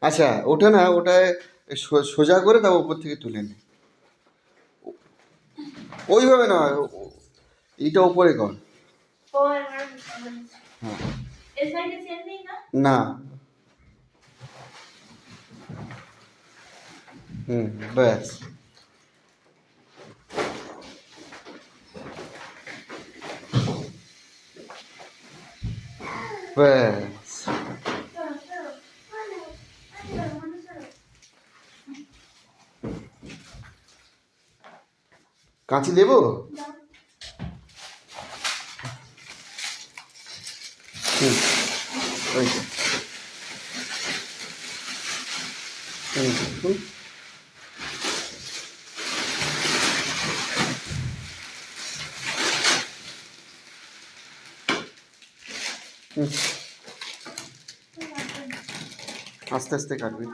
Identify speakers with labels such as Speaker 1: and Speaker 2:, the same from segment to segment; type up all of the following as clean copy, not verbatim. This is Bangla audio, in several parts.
Speaker 1: আচ্ছা, ওটা না, ওটা সোজা করে তাও উপর থেকে তুলে নে। ওইভাবে না, এইটা উপরে কর। হ্যাঁ। না। ব্যাস। ব্যাস। কাঁচি দেবো? হুম, ওই তো। হুম হুম। হুম। আস্তে আস্তে কাটবি।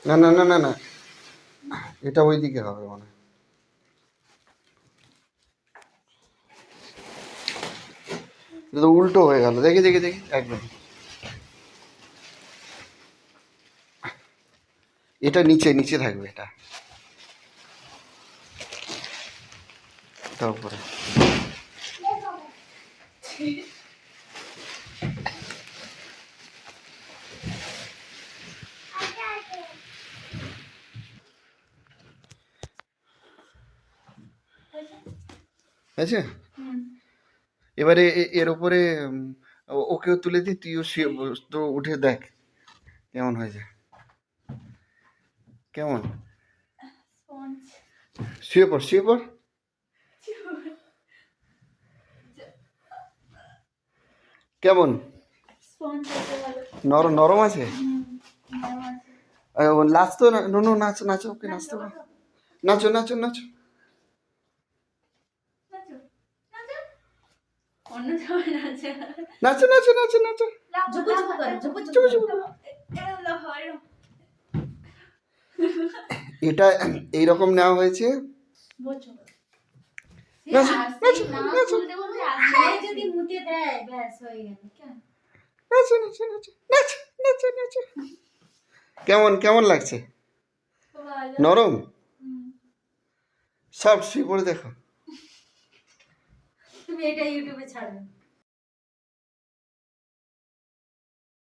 Speaker 1: না না না না না, এটা ওই দিকে হবে মনে হয়। এটা তো উল্টো হয়ে গেল, দেখি দেখি দেখি একদম। এটা নিচে নিচে থাকবে, এটা উপরে। আচ্ছা, এবারে এর উপরে ওকেও তুলে দিই, তুইও তো উঠে দেখ কেমন হয়ে যায়। কেমন? শুয়ে পড়, শুয়ে পড়। কেমন? নরম নরম আছে? নাচতো না, নো নাচো নাচো, ওকে নাচতে বল। নাচো নাচো নাচো। নাচো নাচো নাচো নাচো। এটা এইরকম নেওয়া হয়েছে। নাচো নাচো নাচো নাচো নাচো নাচো নাচো নাচো নাচো। কেমন কেমন লাগছে? নরম? সব শুয়ে পড়ে দেখো।
Speaker 2: তুমি এটা ইউটিউবে ছাড়বে।